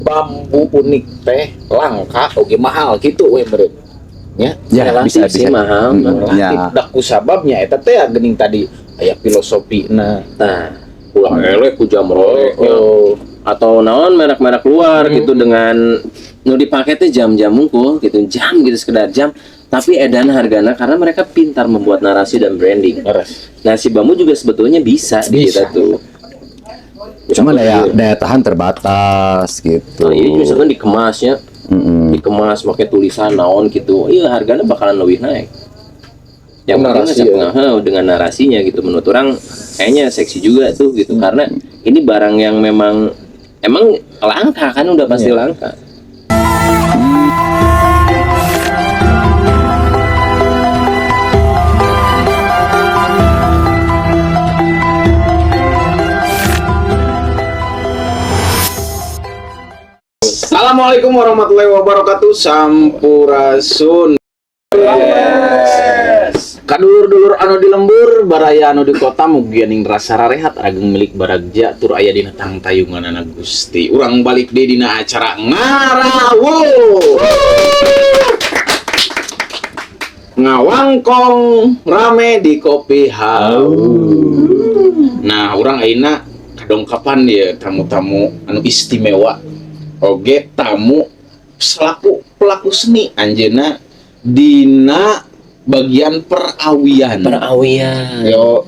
bambu unik teh langka oge mahal gitu we meureun nya Ya, Relatif bisa sih bisa. mahal. Ya. dak kusababnya eta teh geuning tadi aya filosofina Nah, ulah elek ku jam roleknya. oh Atau naon merek-merek luar gitu dengan nu dipake teh jam-jam mungkul gitu, jam gitu sekedar jam, tapi edan hargana karena mereka pintar membuat narasi dan branding. beres Nah, si bambu juga sebetulnya bisa di kita tuh. Cuma daya tahan terbatas gitu. Nah, ini misalkan dikemasnya, dikemas pakai tulisan naon gitu, iya harganya bakalan lebih naik. Yang Narasi penting ya. dengan narasinya gitu, menurut orang kayaknya seksi juga tuh gitu, karena ini barang yang memang emang langka kan, udah pasti langka. Assalamualaikum warahmatullahi wabarakatuh. Sampurasun. Kadulur-dulur anu di lembur, baraya anu di kota mugia ning rasa rarehat ageng milik baragja tur aya dina tangtayunganana Gusti. Urang balik deui dina acara ngarawo. Ngawangkong rame di kopi house. Nah, urang ayeuna kadongkapan ya tamu-tamu anu istimewa. Oge tamu selaku pelaku seni anjeuna dina bagian perawian. Yo,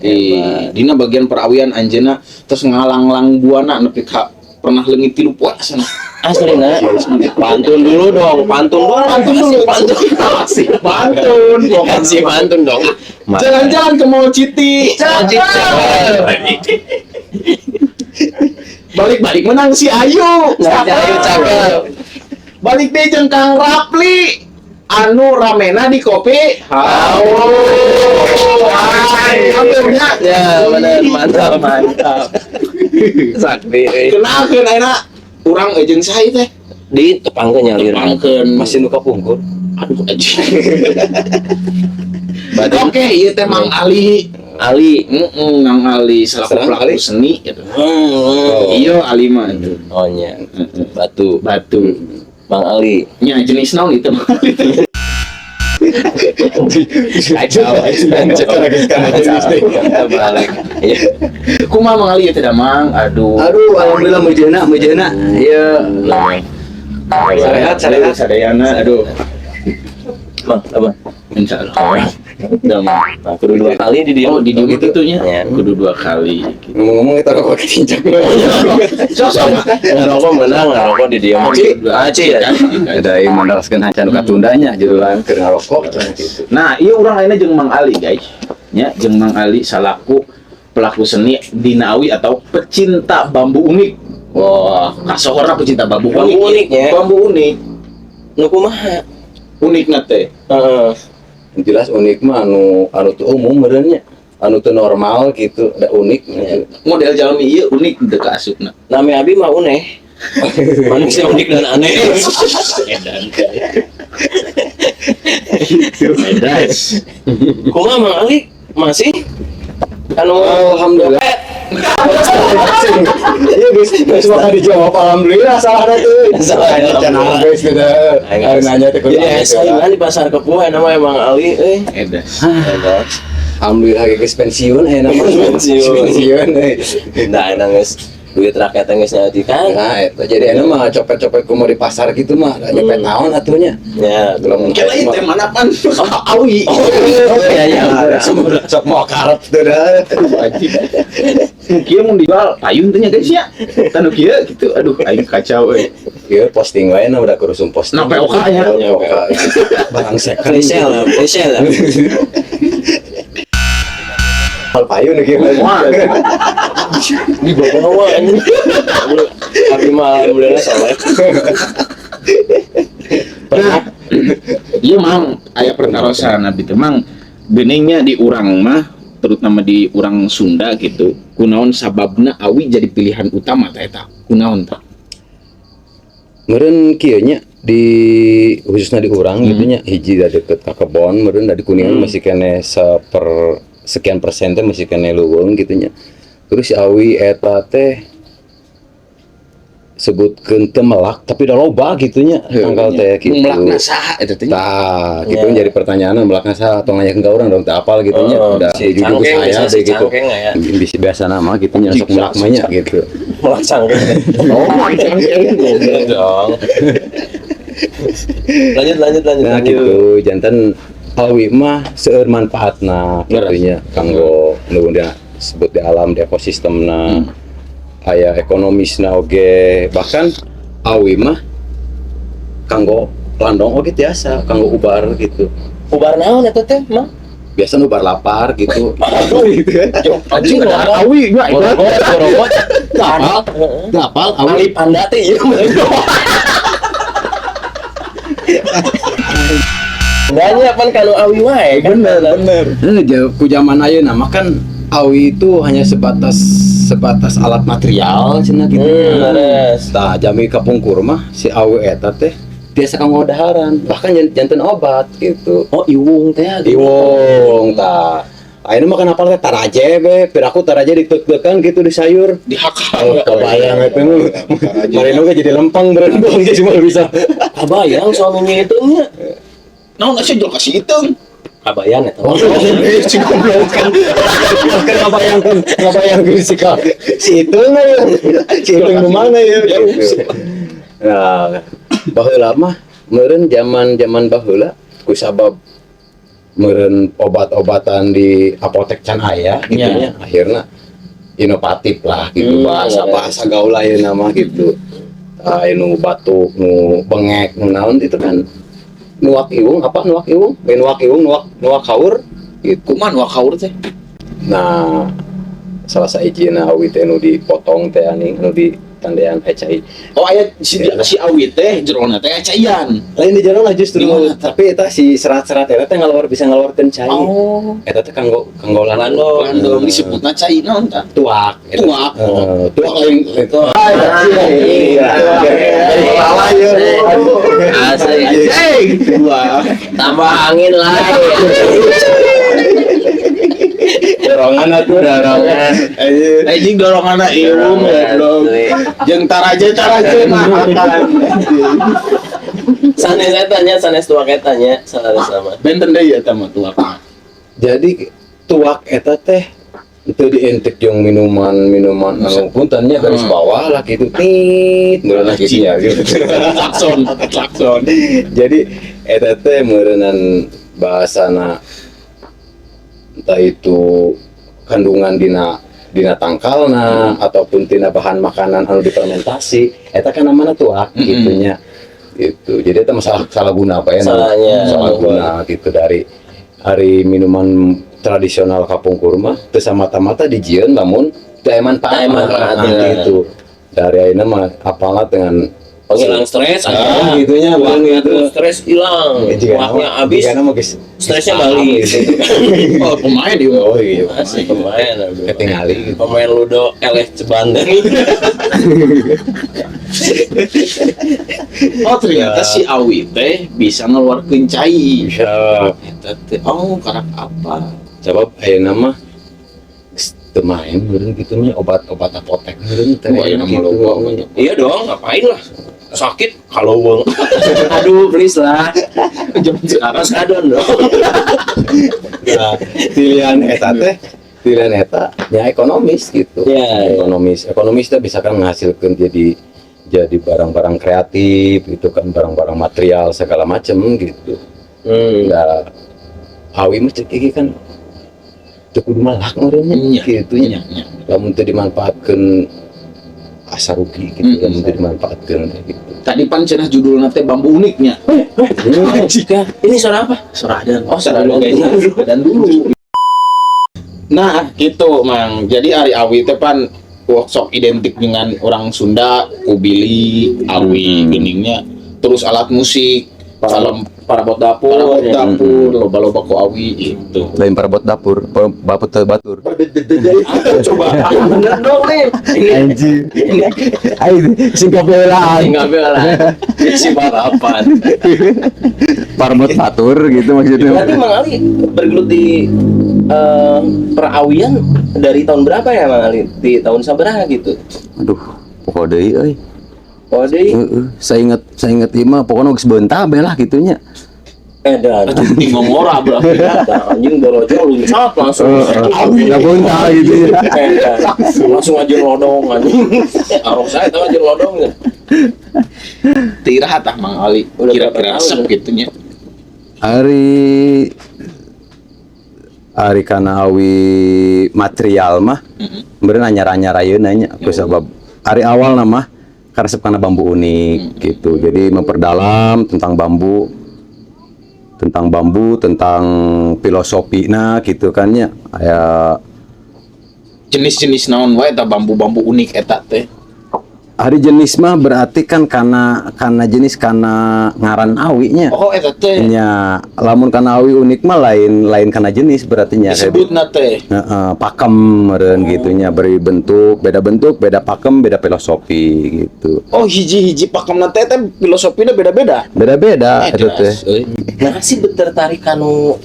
dina bagian perawian anjeuna terus ngalang-lang buana nepi ka pernah leungit 3 puasa. Asli nggak? Pantun dulu dong, pantun dulu. Kasih pantun, Kasih pantun dong. Jalan-jalan ke Mall City. Balik-balik menang si Ayu. Cakep. Balik deh jeung Kang Rapli. Anu ramena di kopi. Hampirnya. Ya benar, mantap. Sakti. Kenalkeun ayeuna urang jeung sae teh. Di tepangkeun nyalir. Tepangkeun. Masih nuka pungkur. Aduh anjing. Oke, ieu teh Mang Ali. Mang Ali selaku pelaku seni gitu. Iya, Ali mah itu. Oh nya. Batu. Bang Ali. Nya jenis naon itu? Kacau. Balik. Kumaha Mang Ali teh da Mang? Aduh. Alhamdulillah mejeuna. Iya. Sarehat. Sadayana. Aduh. Bang, apa? Insyaallah. Udah Mang. Nah, kudu 2 kali di dia. Oh, di dia gitu nya. Ya. Kudu 2 kali. Ngomong-ngomong kita rokok ketinjak. Sosok Ngerokok menang, ngerokok di dia. Aci ya. Ada yang mendaraskan hacan katundanya jurulan keur ngarokok. Nah, iya urang ayeuna jeung Mang Ali, guys. Nya jeung Mang Ali salaku pelaku seni dinawi atau pecinta bambu unik. Wah, kasohorna pecinta bambu unik. Unik ya. Bambu unik. Nu kumaha? Unikna teh. Heeh. Jelas unik mah anu teu umum meureunnya. Anu teu normal gitu, da unik. Model jalmi ieu unik teu ka asupna. Nami Abi mah uneh. Manusia unik dan aneh. Edan. Edas. Kumaha Mang Ali? Masih? Anu Alhamdulillah. Iya guys bakal dijawab alhamdulillah salah tuh. Salah. Cenah guys kita nanya teh kudu. Jadi saingan di pasar Kepuh nama Mang Ali Edas. Alhamdulillah guys pensiun nama pensiun. Nah, nangis duit rakyat geus nyajikan. Nah, itu jadi anu mah copet-copet ku mau di pasar gitu mah da nyopet naon atunya. Ya, belum Kita ieu teh manapan awi. ya. Sok mau karep teh dah. Kieu mun dijual payun teh nya guys ya. Tanu kieu gitu. Aduh aing kacau euy. Ieu posting wae na udah kurusum posting. Nah, POK nya. Barang second. Facial. Hal payun gitu. Di bawah anjing. Abi mah alhamdulillah saleh. Nah, iya Mang, aya perkarosan abi teh Mang beningnya di urang mah terutama di urang Sunda gitu. Kunaon sababna awi jadi pilihan utama teh eta? Kunaon tah? Meureun kieu nya di khususnya di urang gitu nya hiji da deket ka kebon meureun da di Kuningan masih kene sekian persen teh masih kene luweung gitu nya. Terus si awi eta teh sebutkeun teu melak tapi da loba gitunya tanggal teh gitu. Melakna saha eta teh? Tah, gitu jadi pertanyaan melakna saha atau ngayakeun ka urang dong teu apal gitunya. Udah si jujur cangkeng, saya bisa si deh gitu. cangkeng ya. Bisa biasa nama gitu nya sok melak mah nya gitu. Melak cangkeng. Oh, cangkeng Dong. Lanjut. Nah gitu jantan awi mah seueur manfaatna gitunya kanggo nu dia sebut di alam di ekosistemna. Aya ekonomisna oge bahkan awi mah kanggo landong oge tiasa kanggo ubar gitu. Ubar naon eta teh, Mang? Biasa ubar lapar gitu. Anjing Awi mah Gorobot. apal Ali panda teh ieu. Banyak pan kanu awi wae kan. bener. Ku zaman ayeuna mah kan awi itu hanya sebatas alat material cenah gitu. Beres. Tah jami kapungkur mah si awi eta teh biasa kanggo daharan, bahkan janten obat gitu. Oh, iwung teh. Iwong tah. Ayeuna mah kan apal teh taraje be, piraku taraje diteuk-teukan gitu di sayur. dihakal. Kebayang eta mah. Marino ge jadi lempeng berendong ge cuma bisa. Kabayang suaminya itu nya. Naon asa jual kasih itung? Kabayang eta. Si goblok kan. Kan ngabayangkeun si itu mah ya. Si itu nu mana ya. Nah, baheula mah meureun zaman baheula ku sabab meureun obat-obatan di apotek can aya gitu nya akhirna inovatif lah gitu bahasa gaul ayeuna mah gitu. Nu batuk, nu bengek, nu naon itu kan nuak iwung, nuak haur gitu. Kumaha wakaur teh? Nah, salah sahijina awi teh nu dipotong teh ani nu ditandean cai. Oh aya si awi teh jerona teh caian. Lain di jero lah justru Di mana, tapi eta si serat-serat eta teh bisa ngeluarkeun cai. Oh, Eta teh kanggo landong disebutna cai naon tah? tuak. Eta. Tuak. Tuak lain itu. Asik. Tuak. Tambah angin lah. Dorongan atuh dorongan. Anjing doronganna ieu goblok. Jeung taraje mah akan. Sanes tuak etanya salah sama. Benten deui eta mah tuak mah. Jadi tuak eta teh itu dientek jeung minuman anu puntennya garis bawah lah gitu tit meureun lah gitu ya gitu. Klakson. Jadi eta teh meureunan bahasana entah itu kandungan dina tangkalna ataupun tina bahan makanan anu difermentasi eta kan namanya tuak gitunya gitu. Jadi eta masalah salah guna apa ya salah guna gitu dari minuman tradisional kapungkur mah teu samata-mata dijieun lamun teu manfaat gitu. Dari ayeuna mah apalna dengan Hilang stres, gitunya itu stres hilang, waktunya habis, stresnya balik. Oh pemain dia. Oh iya. Asik pemain, ketingali. Pemain ludo eleh cebandeng. Oh ternyata si awi teh bisa ngeluarkeun cai. Bisa. Eta teh oh karak apa? Sebab ayeuna mah teu main meureun kitu nya obat-obat apotek meureun teh gitu. Iya dong, ngapain lah. Sakit kalau wong. Aduh, please lah. Jam sekarang Kadon dong. Nah, pilihan eta ya ekonomis gitu. Ya, Ekonomis teh bisa kan menghasilkan jadi barang-barang kreatif itu kan barang-barang material segala macam gitu. Nah, awi mah cek iki kan cukup malak meureunnya gitu nya. Lamun teu dimanfaatkeun asa rugi gitu lamun teu dimanfaatkeun gitu. Tadi pan cenah judulna teh bambu uniknya. Ini suara apa? Suara adan. Oh, suara adan. Dan dulu. Nah, gitu, Mang. Jadi Ari Awi teh pan workshop identik dengan orang Sunda, kubili, awi, geningnya, terus alat musik, salam Parabot dapur. loba-loba ku awi itu. Lain parabot dapur, baput teu batur. Coba Bener dong nih. Anjir. Ayo sing kabelaan. Enggak bela. Si balapan. Parabot batur gitu maksudnya. Berarti Mang Ali bergelut di perawian dari tahun berapa ya Mang Ali? Di tahun sabaraha gitu? Aduh, pokok deui euy. Oh deui. Saya ingat ieu mah pokona geus beunta bae lah gitunya. Edan anjing ngomora berarti anjing borojo luncat langsung Enggak beunta gitu ya. Edan. Langsung aja lodong anjing arok saya tahu aja lodong ya. Tiraha tah Mang Ali Udah kira-kira berapa resep tahun? gitunya. Ari kana awi material mah bener anyar-anyar ayeuna nya ku sabab ari awal mah karesep kana bambu unik gitu. Jadi memperdalam tentang bambu tentang filosofina gitu kan ya. Aya Jenis-jenis naon wae tah bambu-bambu unik eta teh. hari jenis mah berarti kan kana jenis kana ngaran awinya. Oh eta teh Nya lamun kana awi unik mah lain kana jenis berarti nya. disebutna teh. Pakem meureun gitunya beri bentuk, beda pakem, beda filosofi gitu. Oh hiji-hiji pakemna teh filosofina beda-beda. Beda-beda eta teh. Jelas, euy. Nah sih tertarik kanu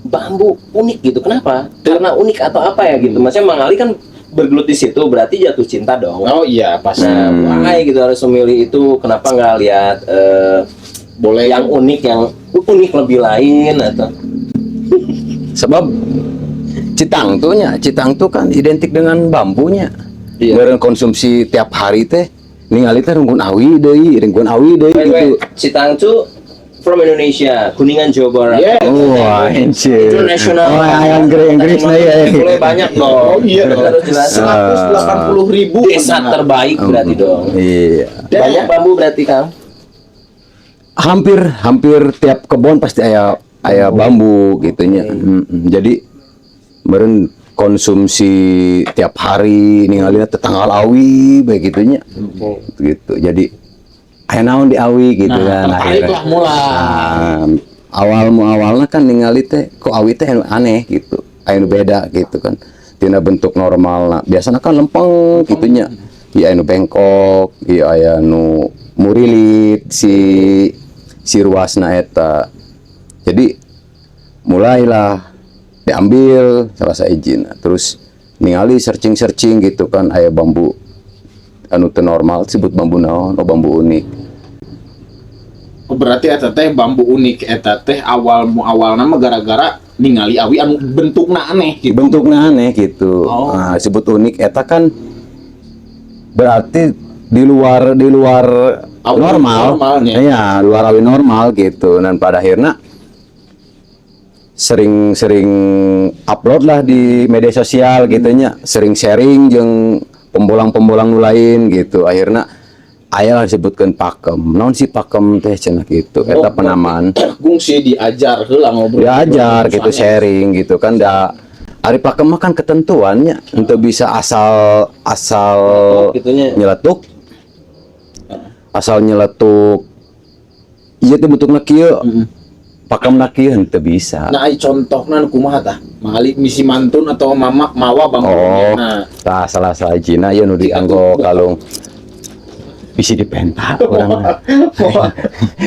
bambu unik gitu kenapa? Karena unik atau apa ya gitu? Maksudnya Mang Ali kan bergelut di situ berarti jatuh cinta dong. Oh iya pasti. Nah, why gitu harus memilih itu? Kenapa nggak lihat Boleh yang unik lebih lain atau? Sebab citang tuh kan identik dengan bambunya. Iya. Meureun konsumsi tiap hari teh ningali teh rungkun awi deui gitu. Citangcu from Indonesia, Kuningan Jawa Barat. Yeah. Wah, anjir. International. Oh, yang Inggris nah ya. Boleh banyak dong. Oh iya dong. Harus jelas. 180.000 Desa terbaik berarti dong. Iya. Banyak bambu berarti Kang. Hampir tiap kebun pasti aya bambu gitunya. Jadi meureun konsumsi tiap hari ningalina tetanggal awi bae gitunya. Gitu. Jadi aya naon di awi gitu kan tertarik lah mulai. Awalnya kan ningali teh kok awi teh anu aneh gitu. Anu beda gitu kan. Tina bentuk normal. Nah, biasanya kan lempeng gitunya. Ieu anu bengkok, ieu aya nu murilit si ruasna eta. Jadi mulailah diambil salah izin. Terus ningali searching gitu kan aya bambu anu teu normal disebut bambu naon, bambu unik. Oh, berarti eta teh bambu unik eta teh awalna mah gara-gara ningali awi anu bentukna aneh gitu. Bentuknya aneh gitu. Oh. Nah, disebut unik eta kan berarti di luar Awi normalnya. Iya, luar awi normal gitu. Dan pada akhirnya sering upload lah di media sosial gitunya, sering sharing jeung pembolang nu lain gitu. Akhirnya aya lah disebutkeun pakem. Naon si pakem teh cenah gitu. Eta penamaan. Gungsi diajar heula ngobrol. Diajar gitu sharing gitu kan da ari pakem mah kan ketentuannya untuk bisa asal Gitunya. nyeletuk ieu teh bentukna kieu pakemna kieu henteu bisa. Nah, ai contohna nu kumaha tah? Mali misi mantun atau mawa bambu. Oh, Nah, tah salah sajina ieu nu dianggo kalung bisi dipenta urang mah.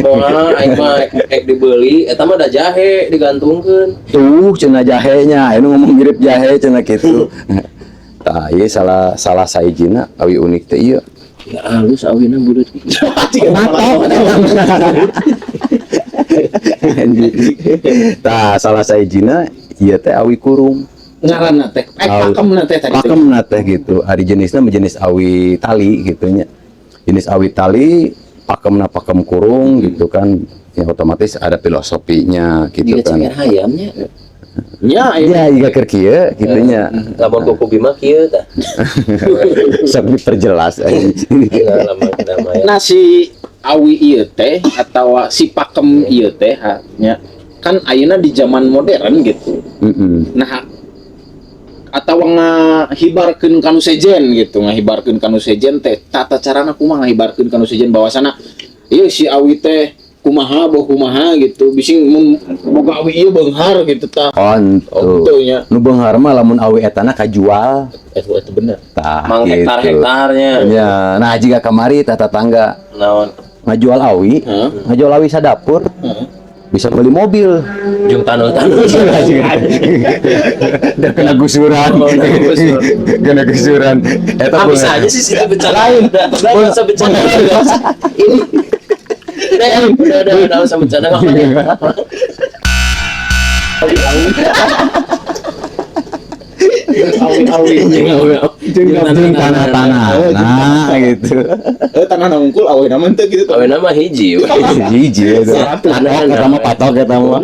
Moal aing mah ek dibeli eta mah da jahe digantungkeun. Cenah jahenya, anu ngomong mirip jahe cenah kitu. Tah ieu salah sajina awi unik teh ieu. Ya halus awina budeut. Tah salah sajina ieu teh awi kurung. ngaranna teh pakemna teh tadi. Pakemna teh gitu. Ari jenisna jenis awi tali gitu nya. Jenis awi tali, pakemna pakem kurung gitu kan. Ya otomatis ada filosofinya gitu Dia kan. ceker hayamnya. Ya, Ya, iga keur kieu kitu nya. Lamun kuku bima kieu tah. Sok diperjelas anjing. Lamun namanya. nah si awi ieu teh atau si pakem ieu teh nya kan ayeuna di zaman modern gitu. Nah, atau ngahibarkeun kanu sejen gitu, ngahibarkeun kanu sejen teh tata carana kumaha ngahibarkeun kanu sejen bahwasana ieu si awi teh kumaha gitu bising mun boga awi ieu beunghar gitu tah. Ontu. Gitu nya. Nu beunghar mah lamun awi etana kajual. Itu bener. Tah Mang gitu. hektar-hektarnya. Ya, nah jika kamari tata tangga Naon? ngajual awi, Heeh. ngajual awi sadapur. Heeh. bisa beli mobil. Jung tanul. Dan kena gusuran. Kena gusuran. Eta Ah, bisa aja sih situ bencana lain. Udah usah bencana. Ini udah usah bencana. Jeung tanah-tanah. Nah, gitu. Tanah nangkul awe nama teh gitu. Awe nama hiji. Hiji itu. Tanah Eta mah patok eta mah.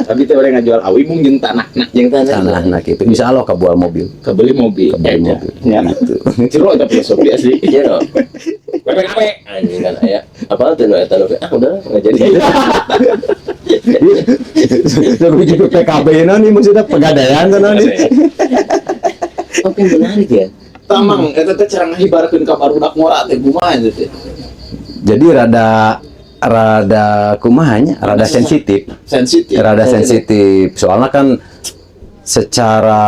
Tapi teh orang ngajual awi mung jeung tanahna. Jeung tanah. Tanah nah gitu. Insya Allah kebual mobil. Kebeli mobil. Kebeli mobil. Ya. Gitu. Ciro eta filosofi asli. Iya dong. PPKP. Anjing kan aya. Apa tuh no eta no? Ah udah enggak jadi. Terus juga PKB nih maksudnya pegadaian kan nih. Oke, menarik ya. Tamang eta teh cara ngahibarkeun ka barudak ngora teh kumaha teh. Jadi rada kumahanya, rada sensitif. Sensitif. Rada sensitif. Soalnya kan secara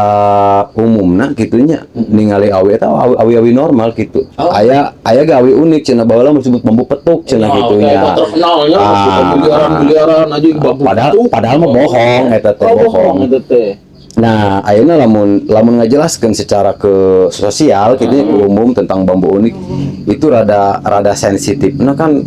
umumna gitunya ningali awi eta awi normal gitu. Oh. Aya gawe unik cenah baheula disebut bambu petuk cenah gitunya. Terkenalnya miliaran aja bambu. Padahal mah bohong eta teh bohong. Eta teh. Nah, ayeuna lamun ngajelaskeun secara ke sosial gitu ke umum tentang bambu unik itu rada sensitif. Nah kan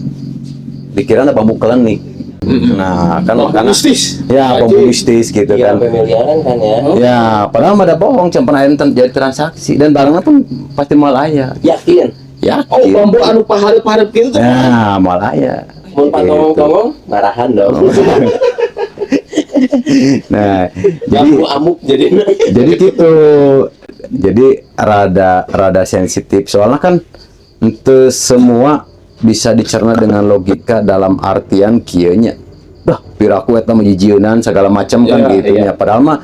dikiranya bambu klenik. Nah, kan Bambu karena mistis. ya bambu mistis gitu Iya, kan. sampai miliaran kan ya. Ya, padahal mah ada bohong, cuma ayeuna jadi transaksi dan barangnya pun pasti mal aya. Yakin. Yakin. Oh, bambu anu pahareup-pahareup gitu teh. Nah, mal aya. Mun Pak ngomong marahan dong. Nah, Bambu amuk jadi. jadi gitu. Jadi rada sensitif soalnya kan itu semua bisa dicerna dengan logika dalam artian kieu nya. Dah, piraku eta mah jijieun segala macam kan Iya, gitu nya. iya. Padahal mah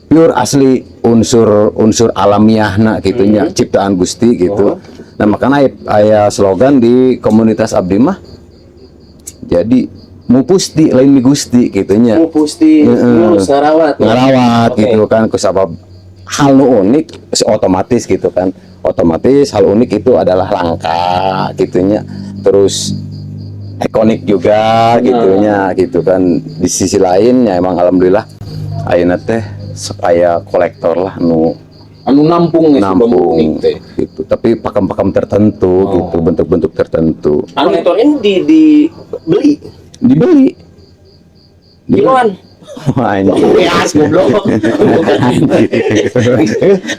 pure asli unsur alamiahna gitu nya, ciptaan Gusti gitu. Nah, makanya aya slogan di komunitas abdi mah jadi mupusti lain mi Gusti gitu nya. Pusti ngurus ngarawat Ngarawat gitu kan kusabab hal nu unik otomatis gitu kan. Otomatis hal unik itu adalah langka gitunya. Terus ikonik juga gitunya gitu kan. Di sisi lain ya emang alhamdulillah ayeuna teh aya kolektor lah nu Anu nampung geus bambu unik nampung teh. gitu. Tapi pakam-pakam tertentu gitu, bentuk-bentuk tertentu. Anu ini dibeli Dibeli. kiloan. Wah, anjing. Beas goblok.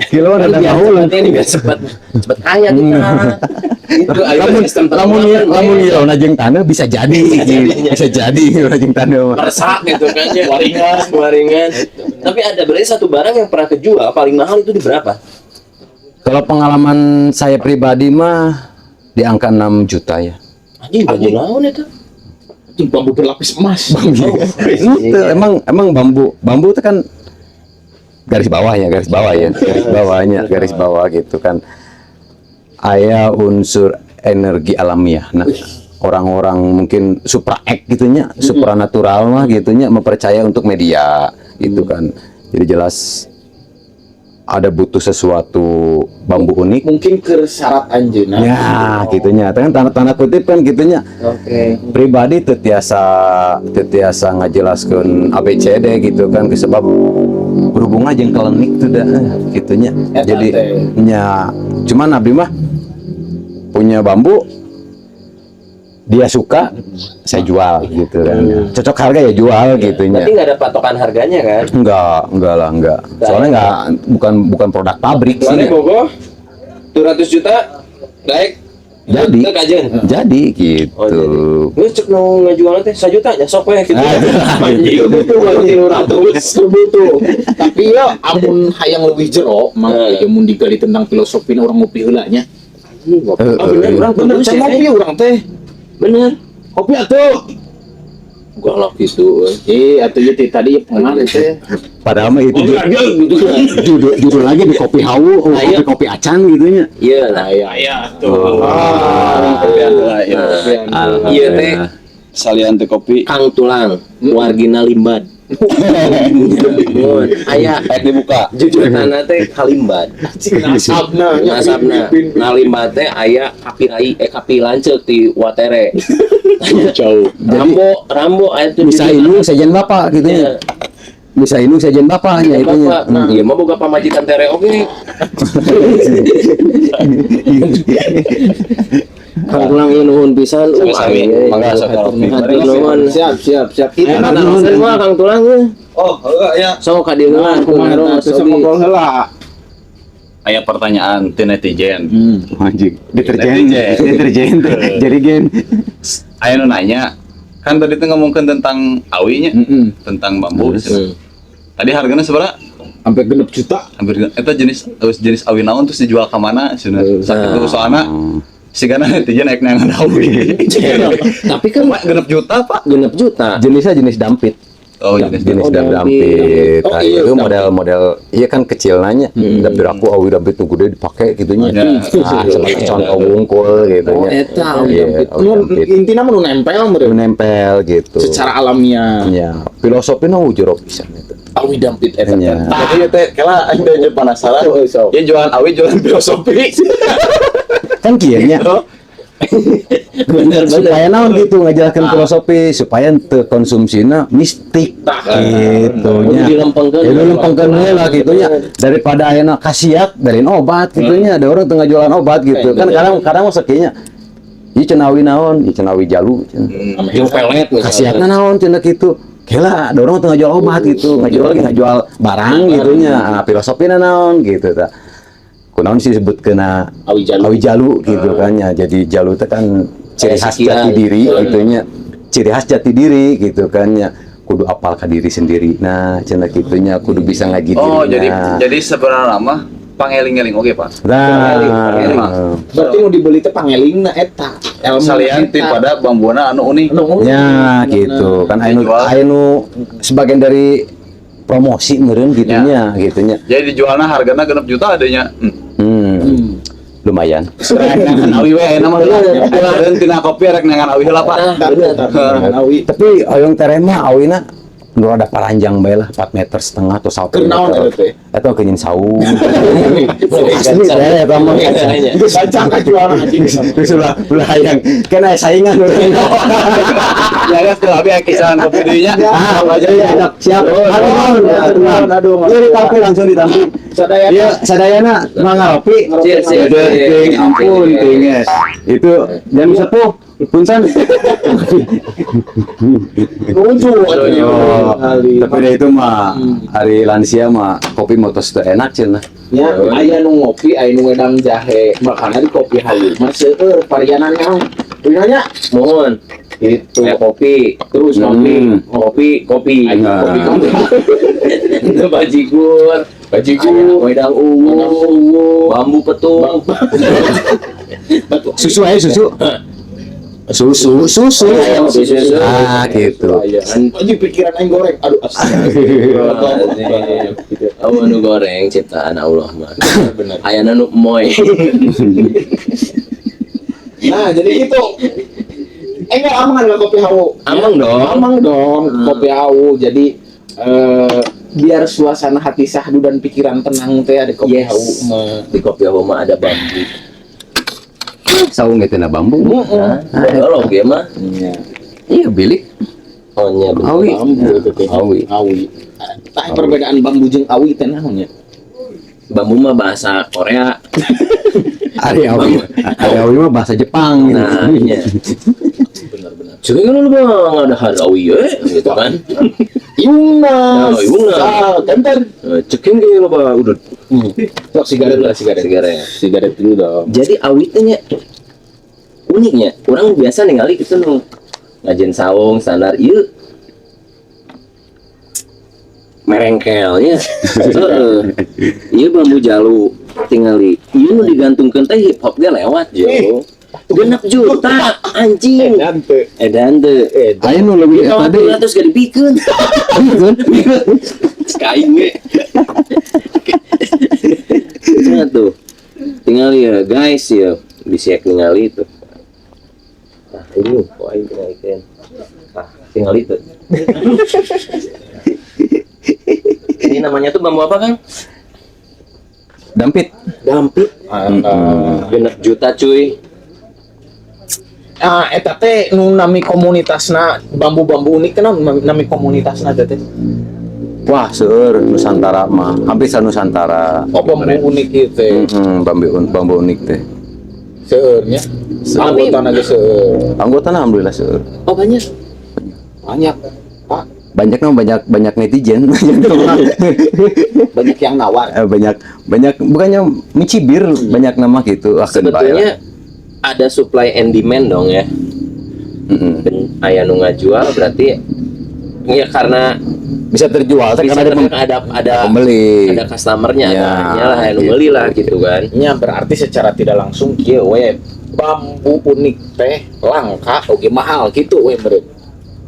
Kiloan ada Biar tahu cepet ini biar cepet kaya kita. Itu lamun ngira jeung tanah bisa jadi bisa jadi jeung tanah mah. Meresak gitu kan ya. Waringan. Tapi ada berarti satu barang yang pernah kejual paling mahal itu di berapa? Kalau pengalaman saya pribadi mah di angka 6 juta ya. Anjing baju naon itu? Anjing bambu berlapis emas. Itu emang bambu itu kan garis bawah ya garis bawah gitu kan. Aya unsur energi alamiah. Nah, orang-orang mungkin supra gitunya, supranatural mah gitunya mempercaya untuk media gitu kan. Jadi jelas ada butuh sesuatu bambu unik. Mungkin ke syarat anjeunna. Ya, gitunya. Kan tanda kutip kan gitunya. Oke. Pribadi teu tiasa ngajelaskeun ABCD gitu kan sebab berhubungan jeung klinik tuh dah gitunya. Eta Jadi teh. nya cuman abdi mah punya bambu dia suka saya jual gitu kan. Cocok harga ya jual gitunya. Tapi nggak ada patokan harganya kan? Enggak. Soalnya enggak bukan produk pabrik Soalnya sih. bogo 200 juta baik Jadi kajian. jadi gitu. Oh, jadi. Lu cek nu ngajualna teh 1 juta ya sok we gitu. Anjing Anjing 200 butuh. Tapi ya amun hayang leuwih jero mah ya mun digali tentang filosofi orang ngopi heula nya. Bener urang Bener bagus can ya. ngopi urang teh. Bener. Kopi atuh. Galak gitu. Atuh ieu tadi pengen teh. Padahal mah itu gitu. judul lagi di kopi hawu, kopi acan gitunya. Iya lah. Aya tuh. Iya teh Salian teh kopi Kang Tulang, wargina Limban. Mun aya dibuka. jujur tanah teh kalimbat. Nasabna Nasabna ngalimbat teh aya kapi lanceuk ti Watere. jauh. Rambo aya teh Bisa indung sajen bapak gitu Iya. nya. Bisa indung sajen bapaknya itu nya. Bapak, nah, ieu mah boga pamajikan tere oge. Kang tulang ieu nuhun pisan. Sami-sami. Mangga sakalori. Hatur nuhun. Siap. Kita nanaosan mah Kang tulang ge. Oh, ya. So ka dieu lah kumaha ngobrol heula. Aya pertanyaan ti netizen. Anjing. Deterjen. Jadi gen. Aya nu nanya, kan tadi tuh ngomongin tentang awinya, tentang bambu. Tadi harganya seberapa? Sampai genep juta. Hampir eta jenis awi naon terus dijual ke mana? Cenah sakitu soalna sigana netizen naik nangan awi. Tapi kan Pak genep juta, Pak. genep juta. Jenisnya jenis dampit. Oh, jenis Jenis dampit. Oh, Nah, iya, itu dampit. model-model iya kan kecil nanya. Tapi aku awi dampit tuh gede dipakai gitu nya. Iya. Seperti contoh wungkul gitu Oh, nya. eta Iya, dampit. awi dampit. Intinya mah nu nempel meureun. Menempel gitu. Secara alamiah. Ya, filosofinya jero pisan itu. Awi dampit eta. Iya. Tapi ya teh kela aing teh penasaran. Ya jualan awi jualan filosofi. Kan kieu nya. Bener Supaya naon gitu ngajelaskeun filosofi supaya teu konsumsina mistik gitu nya. dilempengkeun. Ya dilempengkeun heula gitu nya. Daripada ayeuna khasiat dari obat gitu nya. Ada orang tengah jualan obat gitu. Kan kadang mah sakinya. Ieu cenah awi naon? Ieu cenah awi jalu cenah. Jeung pelet misalnya. Khasiatna naon cenah kitu. Kela ada orang tengah jual obat gitu, nggak jual barang gitu nya. Filosofina naon gitu ta. Kunaon sih disebut kena Awi jalu. awi jalu gitu kan ya. Jadi jalu itu kan ciri khas jati diri gitu nya. Ciri khas jati diri gitu kan ya. Kudu apal ka diri sendiri. Nah, cenah kitu nya kudu bisa ngaji Oh, dirinya. jadi sebenarnya mah pangeling-eling oke, Pak. Nah, Berarti nu dibeli teh pangelingna eta. Ilmu Salian eta. ti pada bambuana anu unik. ya gitu kan anu sebagian dari promosi meureun gitunya gitunya. Jadi dijualna hargana 6 juta adanya. Lumayan. Nangan awi we enak mah. Lain tina kopi rek nangan awi heula, Pak. Awi. Tapi hoyong terema awina nu ada paranjang bae lah 4,5 meter atau 1 Keur naon eta teh? Eta keun saung. Asli saya eta mah. Baca ka jualan anjing. Terus ulah hayang kena saingan. Ya guys, kalau abi kisahan kopi deui nya. Aja ya siap. Aduh. Ini ditampil langsung ditampil. Sadaya Iya, sadayana mangaropi. Cheers, cheers. Ting, ampun, tinges. Itu jam sepuh. Punten. lucu. Oh, tapi dia itu mah hari lansia mah kopi motos teu enak cenah. Ya, aya nu ngopi, aya nu wedang jahe. Makana di kopi halu mah seueur varianan naon. Punyanya Mohon. itu Ya, kopi. terus ngopi. Kopi. Kopi. Itu bajigur. Wedang ungu. Bambu petung. Susu aja susu. Susu. Susu. Ah, gitu. Anjing pikiran aing goreng. Aduh, Awan nu goreng ciptaan Allah mah. bener. Ayana nu moy. Nah, jadi gitu. Enggak aman enggak kopi hawu. Amang dong. Amang dong kopi hawu. Jadi biar suasana hati sahdu dan pikiran tenang teh ada kopi Yes. hawu. Di kopi hawu mah ada bambu. Saung itu na bambu. Kalau ge mah Iya. Iya, bilik. oh nya bener. Awi. Bambu itu teh. Awi. Awi. Tah perbedaan bambu jeung awi teh naon nya? Bambu mah bahasa Korea. Ari awi. Ari awi mah bahasa Jepang gitu. Nah, iya. Benar-benar. Jadi kan lu bang ada harawi ya, gitu kan? Iungna. Oh, iungna. Tenten. Cekin ge lo bah udah. Sok sigaret lah sigaret. Sigaret dulu dong. Jadi awitnya uniknya, orang biasa ningali itu nu ngajen saung standar ieu merengkelnya. Heeh. Ieu bambu jalu tingali. Ieu nu digantungkeun teh hip hop ge lewat yo. 6 juta anjing. Edan teu. Aya nu leuwih Kalau tadi. terus gak dipikeun. Kain ge. Nah tuh. Tinggal ya guys ya bisa tinggal itu. Nah ini kok aing tinggalikeun. Nah tinggal itu. Ini namanya tuh bambu apa, Kang? Dampit. Dampit. Genep juta cuy. Eta teh nu nami komunitasna bambu-bambu unik kenapa nami komunitasna teh? Wah, seueur Nusantara mah, hampir sa Nusantara. Oh, bambu unik ieu teh. Bambu unik teh. Seueurnya. Anggotana ge seueur. Anggota alhamdulillah seueur. Oh banyak. Banyak. Pak, Banyak netizen, banyak yang nawar. banyak bukannya mencibir, banyak nama gitu. Sebetulnya ada supply and demand dong ya. Aya nu ngajual berarti ya karena bisa terjual bisa karena ada pembeli. ada customernya Ya, ya lah anu meuli lah gitu kan. Nya berarti secara tidak langsung kieu we bambu unik teh langka oge mahal gitu we meureun.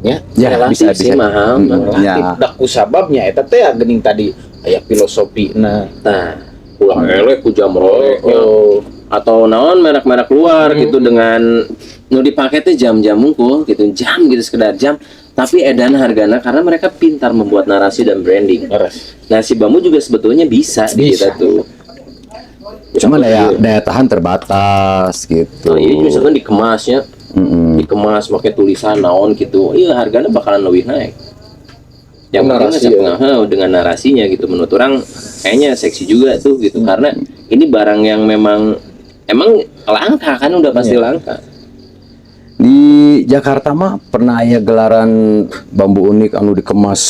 Nya, Ya, relatif sih mahal. relatif da kusababnya eta teh geuning tadi aya filosofina. Nah, ulah elek ku jam roleknya. Oh, Atau naon merek-merek luar gitu dengan nu dipake teh jam-jam mungkul gitu, jam gitu sekedar jam, tapi edan hargana karena mereka pintar membuat narasi dan branding. beres. Nah, si bambu juga sebetulnya bisa di kita tuh. Cuma daya tahan terbatas gitu. Nah, ini misalkan dikemasnya, dikemas pakai tulisan naon gitu, iya harganya bakalan lebih naik. Yang Narasi penting ya. dengan narasinya gitu, menurut orang kayaknya seksi juga tuh gitu, karena ini barang yang memang emang langka kan, udah pasti langka. Di Jakarta mah pernah aya gelaran bambu unik anu dikemas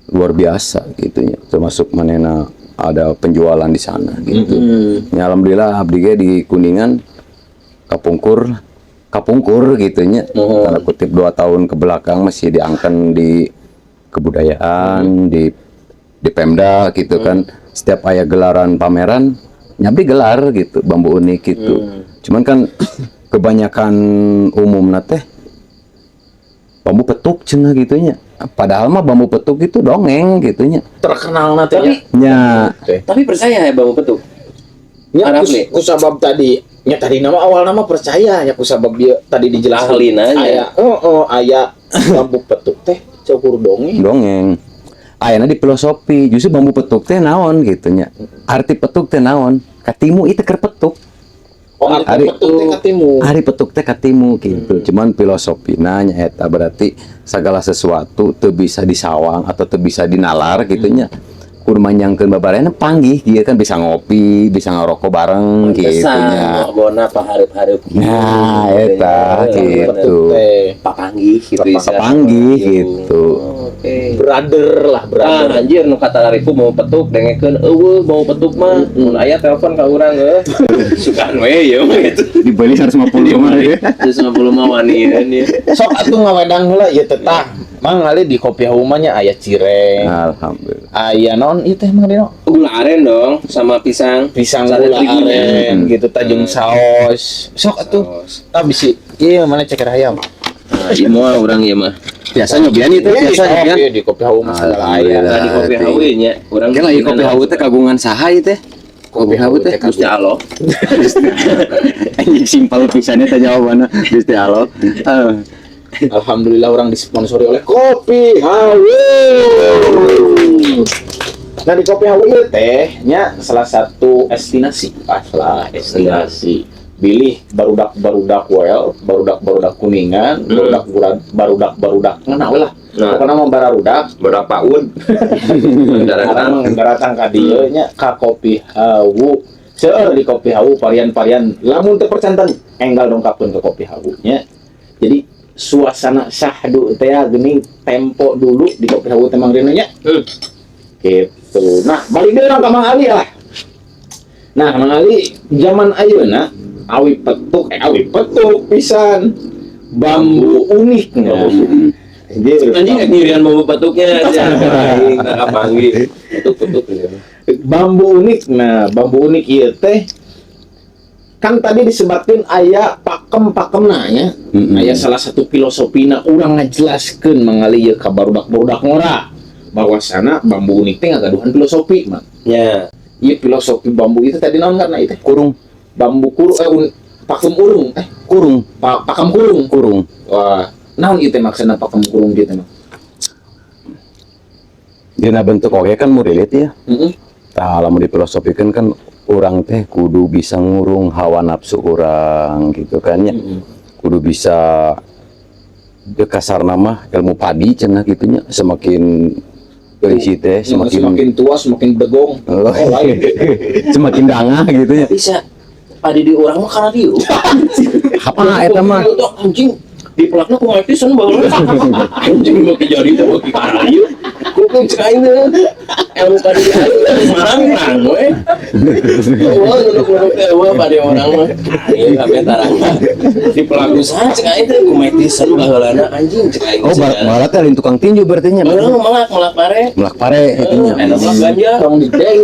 luar biasa gitu ya. Termasuk manena ada penjualan di sana gitu. Ya, alhamdulillah abdi ge di Kuningan kapungkur gitu nya. Tanda kutip 2 tahun ke belakang masih diangkat di kebudayaan di Pemda gitu kan. Setiap aya gelaran pameran nyabdi gelar gitu bambu unik gitu. Cuman kan kebanyakan umumna teh bambu petuk cenah gitunya. Padahal mah bambu petuk itu dongeng gitunya. Terkenal nanti Nya Tapi percaya ya bambu petuk. nya Arafli. kusabab tadi nya tadi nama awal nama percaya ya kusabab dia tadi dijelaskan Ahlin aja. aya bambu petuk teh cukur dongeng. dongeng. Ayeuna di filosofi justru bambu petuk teh naon gitunya. Arti petuk teh naon? Katimu itu keur petuk. Oh, Ari petuk teh katimu. Hari petuk teh katimu gitu. Cuman filosofina nya eta berarti segala sesuatu teu bisa disawang atau teu bisa dinalar gitunya. Kudu manyangkeun babarena panggih dia kan bisa ngopi, bisa ngarokok bareng gitu nya. Bona pahareup-hareup. Nah, eta gitu. Papanggih gitu. Panggih gitu. Oke. Brother lah, brother. Anjir nu kata Arifu mau petuk dengekeun eueuh mau petuk mah. Mun aya telepon ka urang sukaan we ya gitu. Dibeli 150 mah ya. 150 mah wanian ya. Sok atuh ngawedang heula ieu teh tah. Mang ali di kopi haumanya aya cireng. Alhamdulillah. Aya naon ieu teh mang dino? Gula aren dong sama pisang. Pisang Sari gula terigunya. aren gitu tah jeung saos. Sok atuh. Tah bisi ieu mana ceker hayam. Nah, ieu mah urang ieu mah. Biasa nyobian itu biasa nyobian. Iya, di kopi haum segala aya. Nah, di kopi hawe nya urang Kan lagi kopi hawu teh kagungan saha ieu teh? Kopi hawu teh Gusti Allah. anjing simpel pisannya teh jawabanna Gusti Allah. Alhamdulillah orang disponsori oleh Kopi Hawu. Nah di Kopi Hawu ieu teh nya salah satu destinasi, lah destinasi. Pilih barudak barudak kuningan, barudak ngena we lah. Nah. Pokona mah bararudak, Berapa un? orang datang ka dieu nya ka Kopi Hawu. Seueur di Kopi Hawu varian-varian lamun teu percantan enggal dongkapkeun ke Kopi Hawu nya. Jadi suasana syahdu teh geuning tempo dulu di Kopi Hawu teh Mang Rino nya. Gitu. Nah, balik deui ka Mang Ali lah. Nah, Mang Ali zaman ayeuna awi petuk pisan bambu unik Anjing ngirian bambu petuknya aja. Enggak panggil. Petuk-petuk. bambu unik. Nah, bambu unik ieu teh kan tadi disebatin aya pakem-pakemna nya. Aya salah satu filosofina urang ngajelaskeun mengali ieu ka barudak-barudak ngora bahwasana bambu unik teh ngagaduhan filosofi mah. Ya. Ieu filosofi bambu itu tadi naon karena itu Kurung, bambu pakem urung kurung, pakem kurung. kurung. Wah, naon ieu teh maksudna pakem kurung dieu teh mah? Dina bentuk oge kan murilit ya. Heeh. Tah lamun difilosofikan kan orang teh kudu bisa ngurung hawa nafsu orang gitu kan ya. Kudu bisa kasar nama ilmu padi cenah gitunya semakin berisi teh Semakin tua semakin begong. Oh, lain. semakin dangah gitu ya. Bisa padi di orang mah karena dia. Apa eta mah? Anjing di pelakna ku ngepisan baheula. Anjing mau kejadi teh beuki karena ieu. Kudu cek aing teh. Ilmu padi di aing marang we. Wah, nunduk-nunduk teh wah padi orang mah. Ieu kabeh tarangga. Di pelaku saha cek aing teh ku ngepisan baheulana anjing cek aing. Oh, malah teh lain tukang tinju berarti nya. Baheula melak pare. Melak pare itunya. Enak melak ganja. Tong dideng.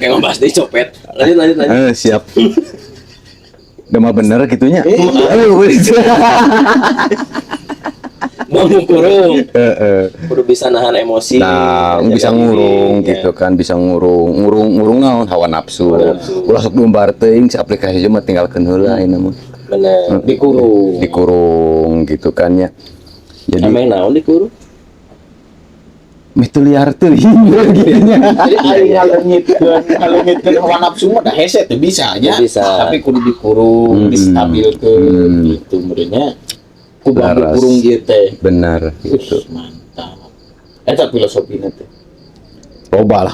Kayak ngebahas di copet. Lanjut. Siap. Udah mah bener gitunya. Bangun kurung. Heeh. Kudu bisa nahan emosi. Nah, bisa ngurung gitu kan, bisa ngurung naon hawa nafsu. Ulah sok diumbar teuing si aplikasi mah tinggalkeun heula ayeuna mah. Bener. Dikurung gitu kan ya. Jadi Ameng naon dikurung? mitu liar teuing gitunya. Jadi aing ngalengitkeun hawa nafsu mah da hese teh bisa aja. Bisa. Tapi kudu dikurung, distabilkeun gitu meureunnya. Ku bambu Laras. kurung ieu teh. Benar gitu. Mantap. Eta filosofina teh. Loba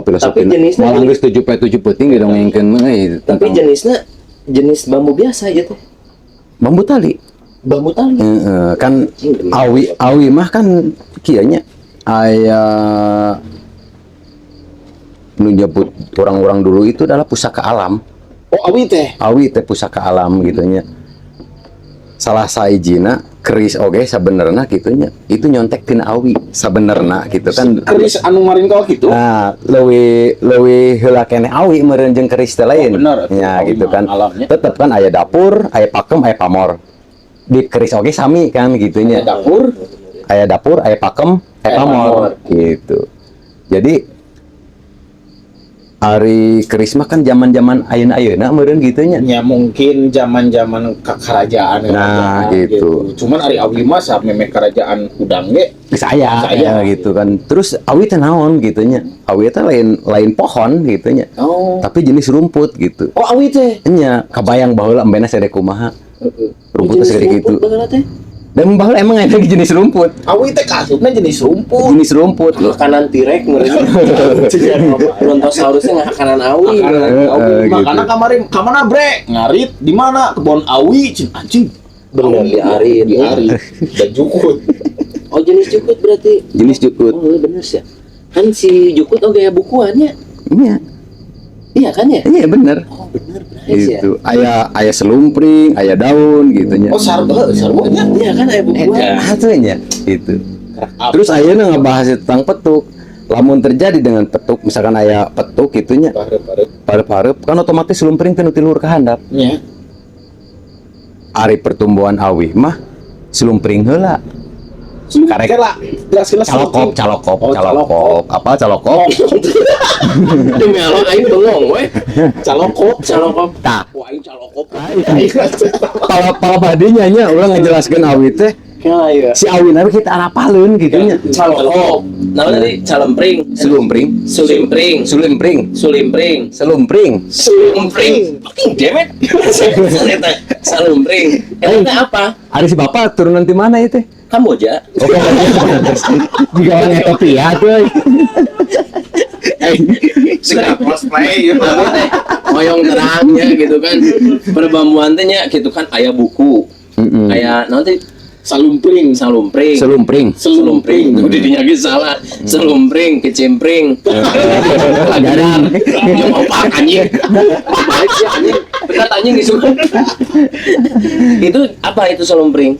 filosofi. Tapi jenisnya malah ini- geus 7 peuting didongengkeun mah Tapi jenis bambu biasa gitu. bambu tali. Bambu tali. Kan awi mah kan kieu nya aya nu nyebut orang-orang dulu itu adalah pusaka alam. Oh, awi teh. Awi teh pusaka alam gitu nya. Salah saijina keris oge sabenerna gitu nya. Itu nyontek tina awi sabenerna gitu kan. Keris anu marin kau gitu. Nah, leuwih heula keneh awi meureun jeung keris teh lain. Oh, bener. Ya Awi gitu mah kan. alamnya. Tetep kan aya dapur, aya pakem, aya pamor. Di keris oge sami kan gitu nya. Ada dapur, Aya pamor, Aya pamor gitu. Jadi hari keris mah kan zaman-zaman ayeuna meureun gitu nya. ya mungkin zaman-zaman kerajaan Nah, gitu. Cuman ari awi mah sa memeh kerajaan udang ge Saya Saya. gitu kan. Terus awi teh naon gitu nya. Awi teh lain pohon gitu nya. oh Tapi jenis rumput gitu. awi teh Nya kabayang baheula embena sere kumaha. Rumputnya segede gitu. Dan baheula emang ada jenis rumput. awi teh kasupna jenis rumput Jenis rumput loh. Makanan tirek meureun. Brontosaurusnya ngakanan awi. gitu. makana kamana bre ngarit di mana kebon awi cing anjing Bener Awi, diarit. diarit dan jukut Oh jenis jukut berarti. Jenis jukut. Oh bener sih. Kan si jukut oh gaya bukuannya. Iya. Iya kan ya? Iya bener. Oh bener nice ya. Gitu. Aya selumpring, aya daun gitu nya. oh sarwanya Iya kan aya bukuan. Atunya gitu. Terus ayeuna ngebahas tentang petuk. Lamun terjadi dengan petuk, misalkan aya petuk gitunya, parep-parep kan otomatis selumpring teh nu tiluhur ka handap. nya Ari pertumbuhan awi mah selumpring heula. Karek lah jelaskeun calokop. Oh, calokop. Apa calokop? Demi Allah aing bengong we. calokop Calokop. Tah, Wah aing calokop. pala badinya nya urang ngajelaskeun awi teh Kayak si awina kita arapaleun gitu nya. calokop. Namanya tadi calempring. Selumpring, Sulimpring. sulimpring, Sulimpring. selumpring. Sulimpring. Fucking damn it. Salumpring. Eta apa? Ari si bapak turunan di mana itu? Kamboja. Juga orang Ethiopia tuh. Segera cosplay gitu teh. Moyong terangnya gitu kan. Perbambuan teh nya gitu kan aya buku. Aya nanti salumpring. Selumpring. Selumpring. Udah dinya ge salah. Selumpring, kecimpring. Pelajaran. Ya apa anjing? Balik sih anjing. Benar anjing gitu. Itu apa itu selumpring?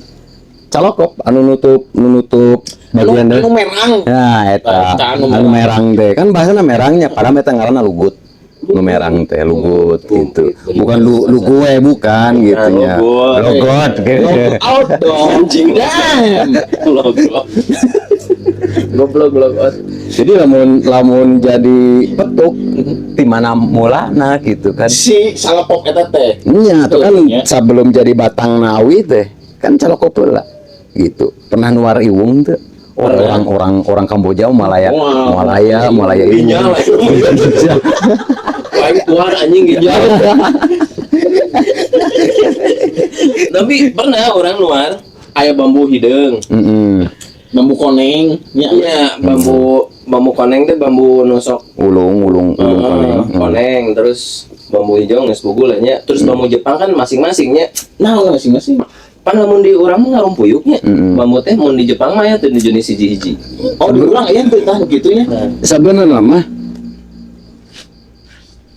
Calokop anu nutup bagian anu dari. merang Nah, eta Anu anu merang teh. Kan bahasana merangnya, padahal eta ngaranna lugut. Nu merang teh lugut gitu. Bukan lugue bukan gitu nya. Logot gitu. out dong anjing damn Goblok out. Jadi lamun jadi petuk di mana mulana gitu kan. si salapop eta teh Nya tuh kan Iya. sebelum jadi batang nawi teh kan calokop heula. gitu. Pernah nuar iwung tuh. Orang Kamboja Malaya iwung. Paling tuar anjing ginjal. Tapi pernah orang nuar aya bambu hidung. Bambu koneng. Iya, bambu koneng teh bambu nusok Ulung koneng, terus bambu hijau geus bugul nya. Terus bambu Jepang kan masing-masingnya. Nah, masing-masing. Pan lamun di urang mah ngarumpuyuknya. Bambu teh mun di Jepang mah ya teu di jenis hiji-hiji. Oh, di urang aya teh tah gitu nya. Sebenarnya mah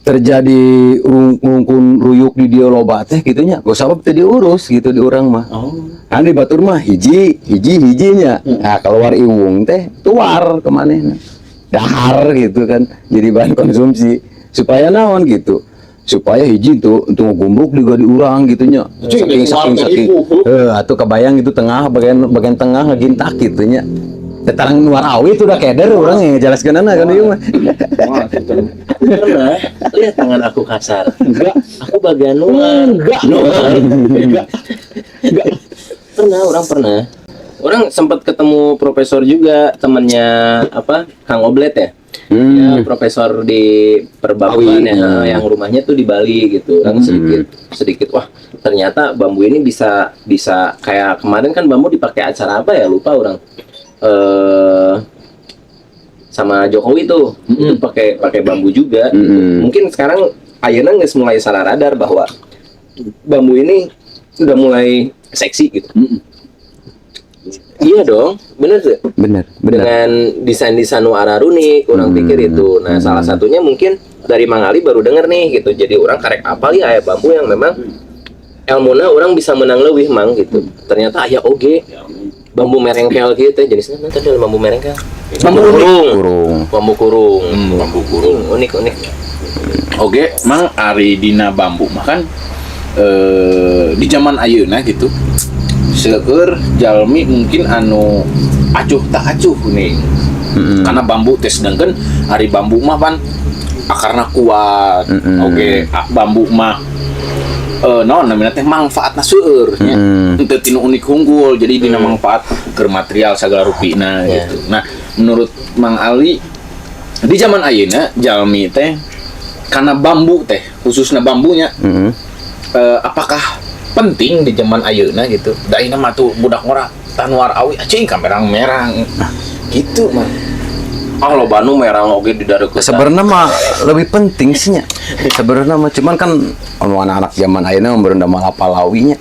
terjadi rungkun ruyuk di dia loba teh gitunya. Gak sabab teh diurus gitu di urang mah. Kan di batur mah hijinya. Nah, keluar iwung teh tuar kemanehna. Dahar gitu kan. Jadi bahan konsumsi supaya naon gitu. Supaya hiji tuh untuk gumbruk juga diurang gitunya. Saking atuh kebayang itu tengah bagian tengah gintak gitunya. Tetarang nuar awi itu udah keder orang yang ngejelaskeunana kan ieu mah. Pernah lihat tangan aku kasar. Enggak, aku bagian luar. Enggak. Pernah. Orang sempat ketemu profesor juga, temannya Kang Oblet ya. Ya, profesor di perbabuan yang rumahnya tuh di Bali gitu. Kan sedikit wah, ternyata bambu ini bisa kayak kemarin kan bambu dipakai acara apa ya, lupa orang. Sama Jokowi tuh itu pakai bambu juga. Mungkin sekarang ayeuna geus mulai salah radar bahwa bambu ini udah mulai seksi gitu. Iya dong, bener tuh. Bener. Dengan desain-desain warna unik, orang pikir itu. Nah, salah satunya mungkin dari Mang Ali baru denger nih gitu. Jadi orang karek apal ya aya bambu yang memang elmuna orang bisa menang leuwih mang gitu. Ternyata aya oge bambu merengkel gitu jenisnya nanti ada bambu merengkel. Bambu kurung. Unik. Oke, mang ari dina bambu mah kan di zaman ayeuna gitu. Seueur jalmi mungkin anu acuh tak acuh nih. Karena bambu teh sedangkan ari bambu mah pan akarna kuat. Oke, bambu mah naon namanya teh manfaatna seueur nya. Teu tinu unik unggul jadi dina manfaat keur material segala rupina gitu. Nah, menurut Mang Ali di zaman ayeuna jalmi teh karena bambu teh khususnya bambunya apakah penting di zaman ayeuna gitu. Da ina mah tuh budak ngora tanuar awi cing kamerang-merang. Gitu mah. Lo Bandung merang oge di dareuk. Sebenarnya mah lebih penting sih nya. Sebenarnya mah cuman kan anak-anak zaman ayeuna beurang mah apal awinya.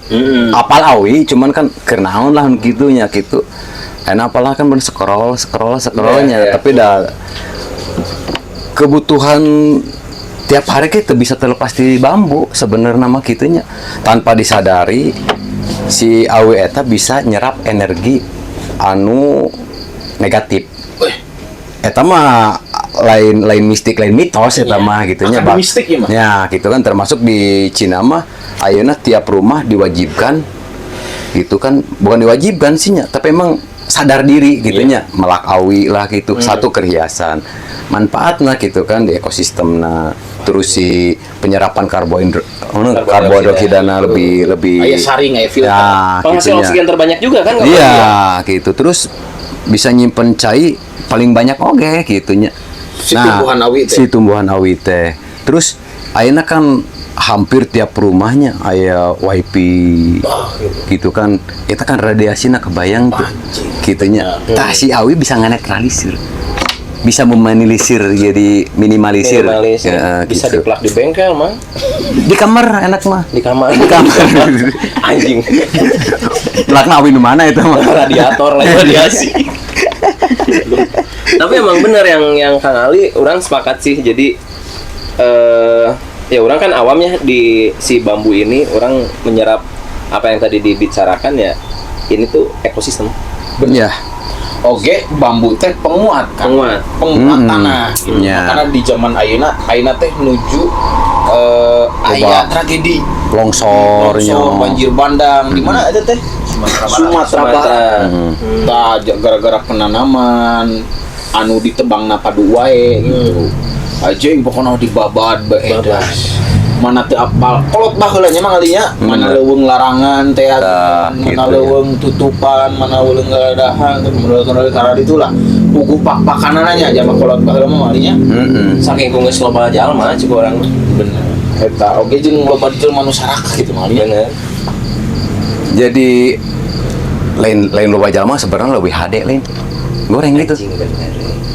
Apal awi cuman kan keur naon lah gitunya gitu. Enak apalah kan bener scrollnya tapi dah kebutuhan tiap hari kita bisa terlepas di bambu sebenarnya mah gitunya. Tanpa disadari si awi eta bisa nyerap energi anu negatif. Eta mah lain mistik, lain mitos eta mah gitunya. Mistik ya mah. Ya, gitu kan termasuk di Cina mah ayeuna tiap rumah diwajibkan gitu kan, bukan diwajibkan sih nya, tapi emang sadar diri gitunya, melak awi lah gitu, satu perhiasan. Manfaatnya gitu kan di ekosistemna, terus si penyerapan karbohidratna lebih aya saring aya filter. Ya, penghasil oksigen terbanyak juga kan? Iya, gitu. Terus bisa nyimpen cai paling banyak oge gitunya. Si tumbuhan awi teh. Terus ayeuna kan hampir tiap rumahnya aya wifi gitu kan. Kita kan radiasinya kebayang tuh gitunya. Tah si awi bisa ngenetralisir. Bisa meminimalisir jadi minimalisir. Ya, bisa gitu. diplak di bengkel mah. Di kamar enak mah. Di kamar. Anjing. Plakna awi di mana itu mah? Radiator lah radiasi. Tapi emang bener yang Kang Ali, orang sepakat sih. Jadi ya orang kan awamnya di si bambu ini, orang menyerap apa yang tadi dibicarakan ya. Ini tuh ekosistem. Bener. Oke, bambu teh penguat kan? Penguat tanah. Gitu. Ya. Karena di zaman ayeuna teh menuju aya tragedi longsornya, banjir bandang. Di mana ada teh? Sumatera Barat. Gara-gara penanaman anu ditebang na padu wae gitu. Aja pokoknya dibabad beedas. mana teu apal kolot baheulanya mah ngalinya mana leuweung larangan teh Tah, mana gitu leuweung tutupan mana leuweung galadahan menurut karena itulah buku pakanannya aja mah kolot baheula mah ngalinya Saking geus loba jalma cik urang mah. bener eta oge jeung loba jelema nu saraka gitu mah Bener. Jadi lain loba jalma sebenarnya lebih HD lain. Goreng gitu. Anjing bener.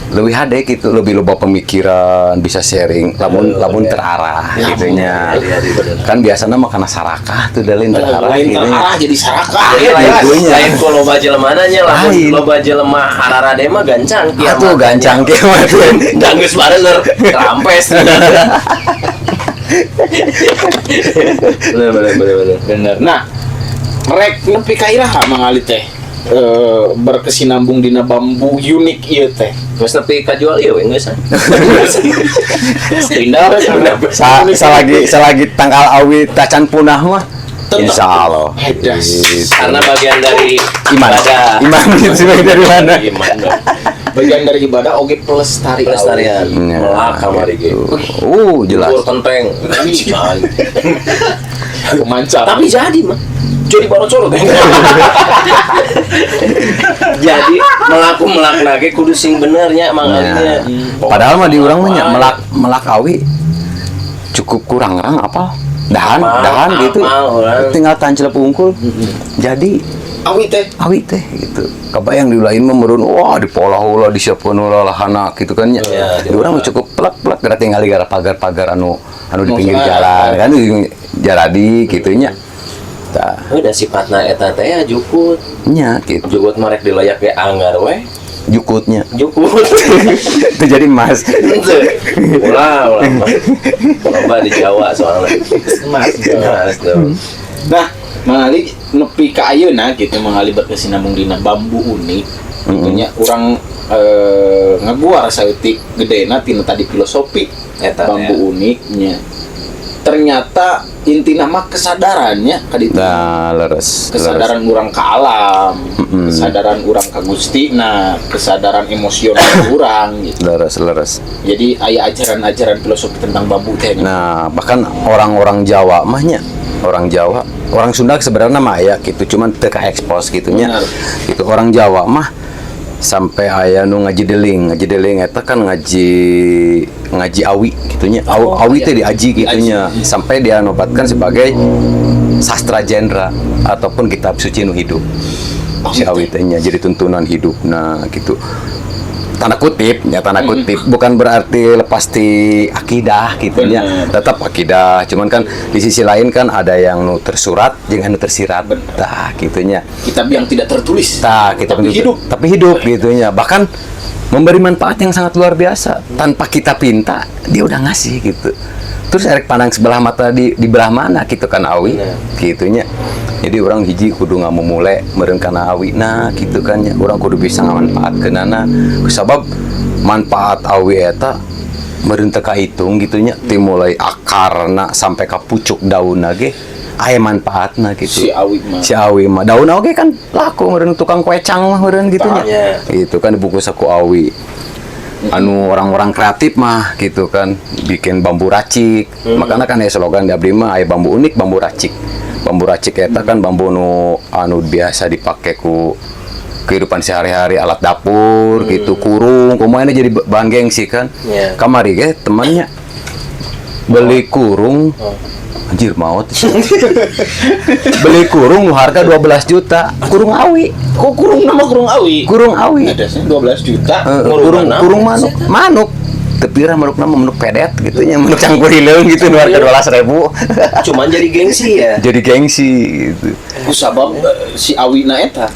Lebih HD gitu, lebih loba pemikiran, bisa sharing, lamun terarah gitunya. Kan biasanya mah karena sarakah tuh lain terarah lain gitu. terarah jadi saraka Lain ku loba jelema nya lah. Lain. Loba jelema hararade mah gancang kieu. Atuh gancang kiamat tuh. Da geus barenger rampes. Bener. bener nah rek nepi ka iraha mangali teh berkesinambung dina bambu unik ieu teh Geus nepi ka jual ieu we geus. pindah Selagi tanggal awi tacan punah mah Tetep. insyaallah. Hedas. Gitu. Karena bagian dari Iman itu dari mana? Iman dong. bagian dari ibadah oge Pelestarian. Ya, Melak kamari gitu. ge. Jelas. Bubur kenteng. Iman. mancar Tapi jadi mah. Jadi baru corot. Jadi melak lagi kudu sing benernya mangalinya. Padahal mah di urang mah nya melak awi cukup kurang apa? Dahan gitu. Orang. Tinggal tancel pungkul. Jadi awi teh gitu. Kabayang di lain mah meureun wah dipolah ulah disiapkeun ulah lahana gitu kan nya. Ya, Di urang mah cukup plek-plek gara tinggal di pagar-pagar anu di pinggir Maksudnya, jalan kan jaradi gitu nya. Tah, Udah sifatna eta teh ya jukut. nya gitu. Jukut marek dilayak ge anggar we. Jukutnya. Jukut. Itu jadi emas. Ulah. Loba di Jawa soalnya. emas Tuh. nah mangali nepi ka ayeuna gitu mangali berkesinambung dina bambu unik tentunya urang ngaguar saeutik gedena tina tadi filosofi Eta bambu uniknya ternyata intina mah kesadarannya kaditu Nah, leres. kesadaran urang ka alam kesadaran urang ka gustina kesadaran emosional urang gitu Leres. jadi aya ajaran-ajaran filosofi tentang bambu teh Nah, bahkan orang-orang Jawa mahnya orang Jawa, orang Sunda sebenarnya mah aya gitu, cuman teu ka expose gitunya. Benar. Gitu orang Jawa mah sampai aya nu ngaji deling eta kan ngaji awi gitunya. Awi teh diaji gitunya sampai dia nobatkan sebagai sastra genre ataupun kitab suci nu hidup. Si awi teh nya jadi tuntunan hidup. Nah, gitu. Tanda kutip bukan berarti lepas di akidah gitu ya, tetap akidah, cuman kan di sisi lain kan ada yang nu tersurat jangan nu tersirat, tah gitunya kitab yang tidak tertulis kita tapi hidup gitunya, bahkan memberi manfaat yang sangat luar biasa tanpa kita pinta dia udah ngasih gitu. Terus erek pandang sebelah mata di belah mana gitu kan awi gitunya. Jadi orang hiji kudu ngamumule meureun kana awi nah gitu kan ya. Urang kudu bisa ngamanfaatkeunana sabab manfaat awi eta meureun teu kahitung gitunya ti mulai akarna sampai ka pucuk daunna ge aya manfaatna gitu. Si awi mah daun oge kan laku meureun tukang kuecang mah meureun gitunya. Gitu kan dibungkus ku awi. Anu orang-orang kreatif mah gitu kan bikin bambu racik. Makanya kan ya slogan di abdi mah aya bambu unik bambu racik. Bambu racik eta kan bambu nu anu biasa dipake ku kehidupan sehari-hari alat dapur gitu kurung kumaha jadi bahan gengsi kan. Kamari ge temannya beli kurung anjir maut. Beli kurung harga 12 juta. Kurung awi. Kok kurung nama kurung awi? Kurung awi. Ada sih 12 juta. Kurung manuk. Tepira manuk pedet gitu nya manuk campur hileung gitu nu harga 12.000. Cuman jadi gengsi ya. Jadi gengsi gitu. Ku sabab si awina eta.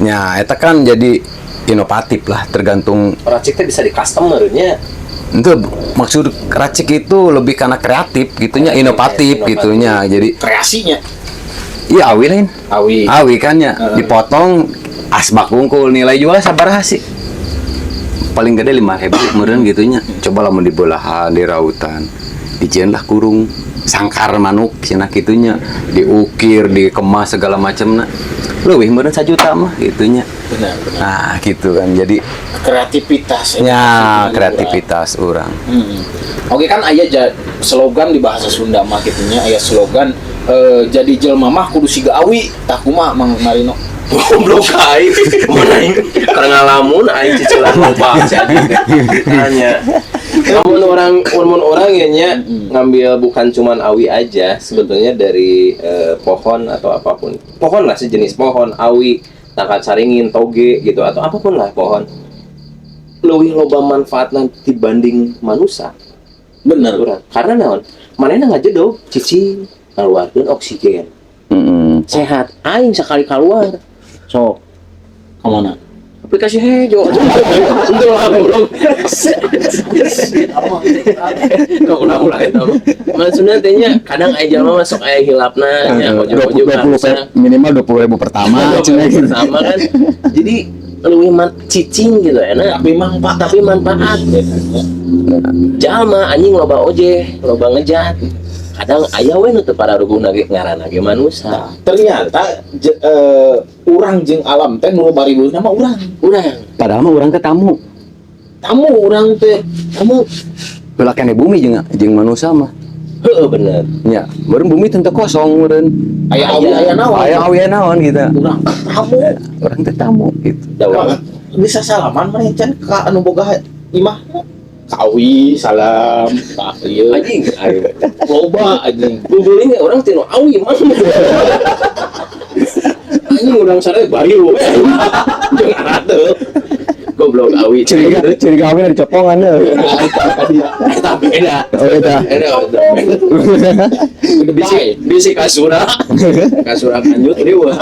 Nya eta kan jadi inovatif lah tergantung Racik teh bisa di customer nya. itu maksud racik itu lebih karena kreatif gitunya inovatif gitunya jadi Kreasinya. iya awi lain Awi kan ya dipotong asbak bungkul nilai jual sabaraha sih paling gede 5.000 meureun gitunya coba lamun di bolahan di rautan dijieun lah kurung sangkar manuk cenah gitunya diukir dikemas segala macamna leuwih meureun 1 juta mah gitunya benar. Nah, gitu kan. Jadi Kreativitas. ya kreativitas orang. Oke kan aya slogan di bahasa Sunda mah gitunya aya slogan jadi jelema mah kudu siga awi tah kumaha Mang Marino. Goblok aing. Mana aing keur ngalamun aing cicilan loba hanya. Mun orang ya nya ngambil bukan cuman awi aja sebetulnya dari pohon atau apapun. Pohon lah sejenis pohon, awi, tangkat saringin, toge gitu atau apapun lah pohon. Leuwih loba manfaatna dibanding manusia. Bener. Urang. Karena naon? Manehna ngajedog cicing ngaluarkeun oksigen. Sehat aing sekali keluar. Sok Kemana? aplikasi hejo. Untuk lah belum. Kau ulah itu. Maksudnya tanya kadang aja mah masuk aya hilapna nya ojo-ojo Minimal 20.000 pertama cenah gitu. sama kan. Jadi leuwih cicing gitu enak tapi manfaat. Jalma anjing loba oje, loba ngejat. Kadang aya we nu teu pararuguh ngaranna ge manusia. Ternyata urang jeung alam teh nu baribeuna mah urang. Padahal mah orang teh tamu. Tamu urang teh. Kamu Heula keneh bumi jeung manusia mah. heueuh bener. Nya, meureun bumi teu kosong meureun. Aya awi aya naon. Aya awi naon gitu. Urang tamu. Orang teh tamu gitu. Dawa. Bisa salaman mah can ka anu boga imah. Kawi salam ka ieu. Anjing, ayo. Loba anjing. Bubulin ya orang tino awi mah. Anjing urang sare bariu. Jeung arate. Goblok awi. Ciriga awi di copongan deh. Eta beda. Oh eta. Bisi kasura. Kasura kanjut liweuh.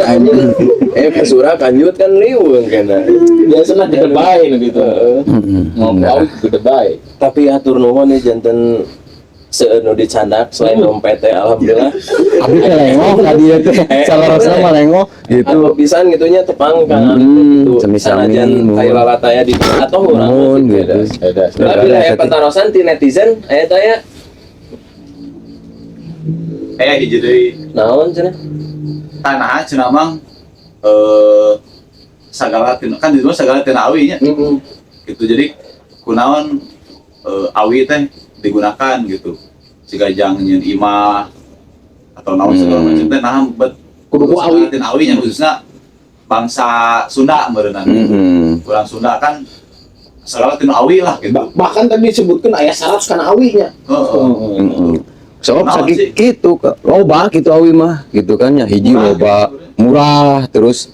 Anjing. Kasura kanjut kan liweuh kana. Biasana gede bae nu gitu. Ngopi awi gede bae. Tapi atur nuhun nih janten seunu dicandak selain dompet teh alhamdulillah. Abi teh lengoh ka dieu teh. Salarosna mah lengoh gitu. Atau pisan gitunya tepang kan gitu. Sami-sami, Sanajan nuhun. tai lalataya di atau urang Nuhun, beda. gitu. Tapi aya pentarosan ti netizen aya teh ya. hiji deui Naon cenah? tanah cenah mang sagala tina kan di dieu sagala tina awi nya gitu jadi kunaon awi teh digunakan gitu siga jang nyeun imah atau naon segala macam teh nah bet Kudu ku awi. tina awi nya khususna bangsa Sunda meureunana urang Sunda kan sagala tina awi lah gitu Bahkan tadi disebutkan aya syarat kana awinya. Soalnya Naon sih? sakit gitu, loba gitu awi mah, gitu kan ya hiji loba murah terus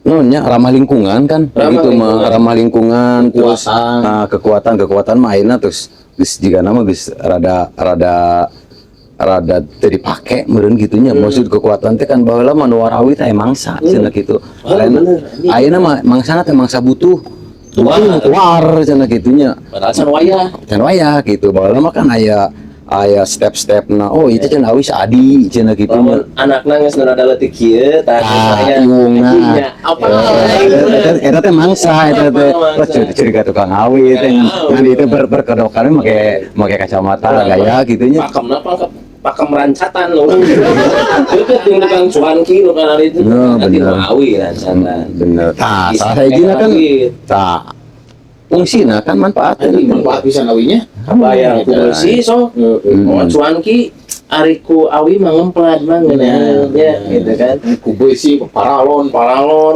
nya ramah lingkungan kan, gitu mah ramah lingkungan terus kekuatan mah ayeuna terus jika nama geus rada teu dipake meureun gitunya maksud kekuatan teh kan baheula mah nu warawi teh mangsa cenah kitu. Ayeuna mah mangsana teh mangsa butuh tuar cenah kitunya. Padahal san wayah. Can wayah gitu baheula mah kan aya step-stepna oh itu cenah awi saadi cenah kitu Lamun anakna geus nu rada leutik kieu tah aya iungna apa eta teh mangsa eta teh ciri tukang awi teh ngan itu berkedokan make kacamata gaya gitunya pakemna pakem rancatan loh. Deukeut jeung tukang cuanki nu kana itu. Nanti bener. awi rancatan. bener tah saehina kan tah fungsina kan manfaatnya Manfaat pisan awinya. Bayang ku bersih sok. Oh cuanki ari ku awi mah ngemplat mah ngeunah ya gitu kan. Ku beusi paralon.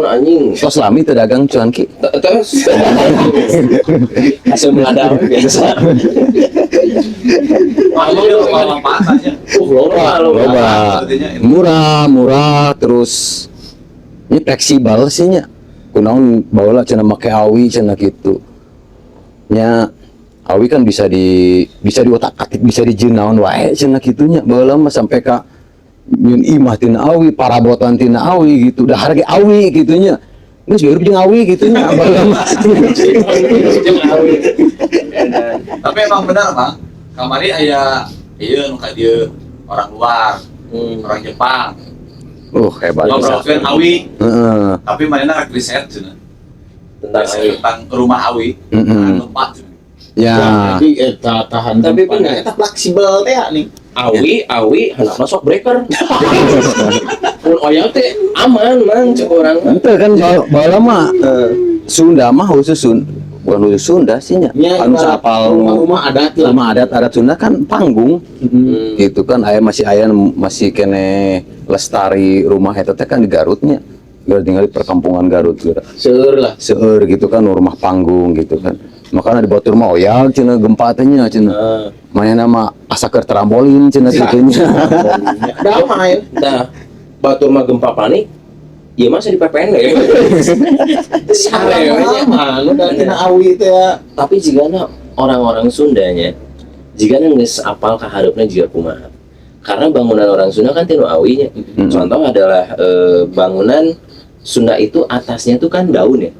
Anjing. tos lami teu dagang cuanki Terus hasil mengadang biasa. manfaatnya Loba. murah terus ini fleksibel sih nya kunaon baheula cenah make awi cenah kitu nya awi kan bisa diotak-atik bisa dijieun wae cenah kitunya baheula mah sampai ka nyun imah tina awi parabotan tina awi gitu dah harga awi gitunya geus hirup jeung awi gitunya baheula mah tapi emang benar bang kamari aya ieu nu ka dieu orang luar orang Jepang hebat ngobrolkeun awi heeh tapi manehna rek riset cenah Tentang riset awi. tentang rumah awi tempat cenah ya Jadi eta tahan Tapi tempat. bener. Eta fleksibel teh nih. Awi, hendak masuk breaker. mun oyang teh aman mang cek orang mah. Ente kan bala mah Sunda mah khusus bukan khusus Sunda sih nya. Ya, Anu ibarat sapal rumah-rumah adat lah. rumah adat Sunda kan panggung. Gitu kan aya masih kene lestari rumah eta teh kan di Garutnya. Biar tinggal di perkampungan Garut gitu. Seur lah. Seueur gitu kan rumah panggung gitu kan. Makanya di batur mah oyang cenah gempa teh nya cenah. Mainna mah asa keur trampolin cenah kitu nya. Damai. Nah, batur mah gempa panik. Ieu mah di PPN ya. Sare we nya. Anu dan kena awi teh ya. Tapi jigana orang-orang Sundanya jigana geus apal ka hareupna jiga kumaha. Karena bangunan orang Sunda kan tinu awinya. Contoh adalah bangunan Sunda itu atasnya itu kan daun ya.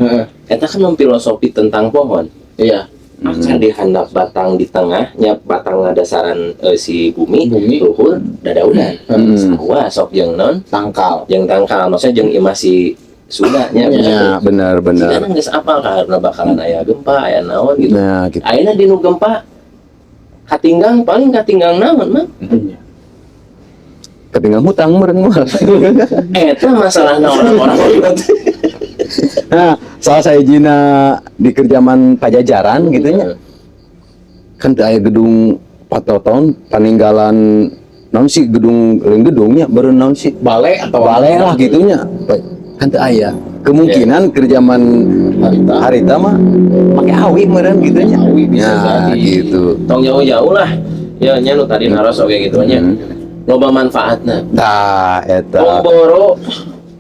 Eta kan memfilosofi tentang pohon. Iya. Akan dihandap batang di tengahnya, batang dasaran si bumi, Bumi. luhur, dadaunan. Sarua sok jeung non, Tangkal. jeung tangkal, maksudnya jeung imah si Sunda nya. Ya, benar. Jika geus apal karena bakalan aya gempa, aya naon gitu. Nah, gitu. Ayeuna dinu gempa katinggang paling katinggang naon mah. Ketinggalan hutang meureun mah. Eta masalahna orang-orang. Nah, salah saya jina di kerjaman Pajajaran gitu nya. Kan teu aya gedung patoton paninggalan naon sih gedungnya baru naon sih Balai atau balai lah gitunya. Kan teu aya. Kemungkinan kerjaman harita mah pakai awi meureun gitu nya. Awi bisa Ya, jadi. gitu. Tong jauh-jauh lah. Ya nya nu tadi naros oge gitu nya. Loba manfaatna. Tah eta. Boro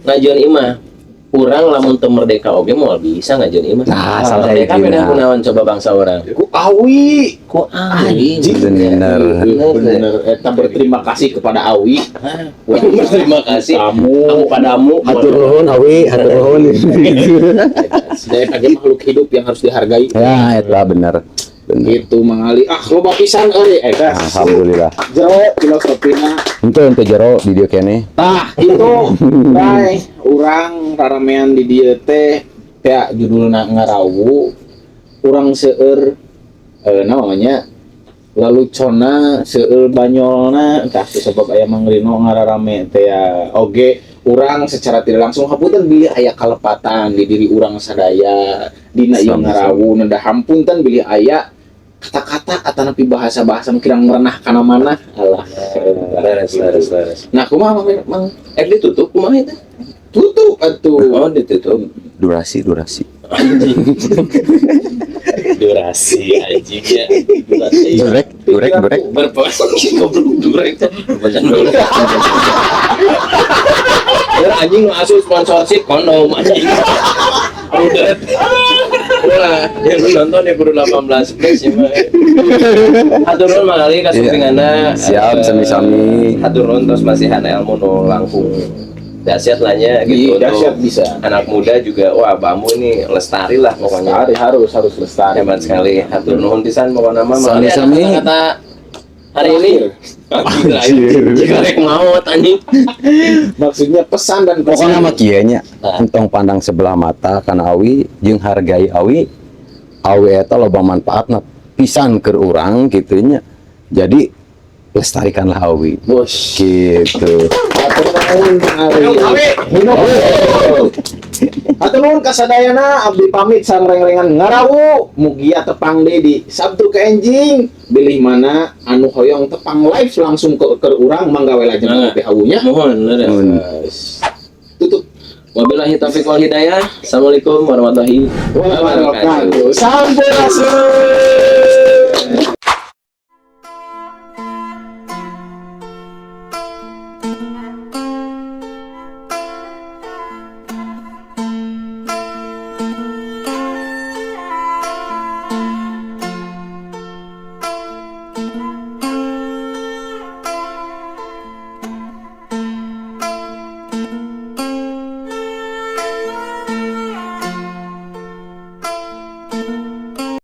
ngajian imah. Urang lamun teu merdeka oge moal bisa ngajian imah. Nah, salah merdeka saya beda kira. kunaon coba bangsa urang. Ku awi. Ku aing. Bener. Bener. Eta berterima kasih kepada Awi. Terima kasih. Kamu padamu. Hatur nuhun awi, hatur nuhun. Saya kage makhluk hidup yang harus dihargai. Ya, eta bener. Gitu Mang Ali. Ah, loba pisan euy eta. Alhamdulillah. Jero filosofina. Untuk jero video kene. Tah, itu bae urang raramean di dieu teh ya judulna ngarawu. Urang seueur namanya lalucona seueur banyolna tah sebab aya mangrino ngararame teh ya oge urang secara tidak langsung hapunten bilih aya kalepatan di diri urang sadaya dina ieu ngarawu nenda hampunten bilih aya kata-kata atau napi bahasa-bahasa kirang merenah kana mana alah Laras. nah kumaha mang Ditutup kumaha eta? tutup atuh Oh, ditutup. Durasi. Durasi anjing ya. Durek. Berposisi goblok durek teh. Bacan durek. Ya anjing nu asuh sponsorship kondom anjing. Udah. Wah, yang nonton ya kudu 18 plus ya mah. Hatur nuhun Mang Ali kasupinganna. Siap, sami-sami. Hatur nuhun terus masihan ilmu nu langkung dahsyat lah nya gitu. dahsyat Untuk bisa anak muda juga wah bambu ini lestari lah pokoknya. harus lestari Hebat sekali. Hatur nuhun pisan pokoknya mah. Sami-sami. Kata hari ini jika rek maot anjing. maksudnya pesan dan Pokoknya pesan mah kieu nya. Entong pandang sebelah mata kana awi jeung hargai awi. Awi eta loba manfaatna pisan keur urang kitu nya. Jadi lestarikanlah awi. bos Gitu. atur nuhun Ari atur nuhun kasadayana abdi pamit sang reng-rengan ngarawu mugi tepang deui di Sabtu ke enjing bilih mana anu hoyong tepang live langsung ke urang manggawe lajeng teh hawunya Mohon tutup. Wabillahi taufiq wal hidayah. Assalamualaikum warahmatullahi wabarakatuh sampurasun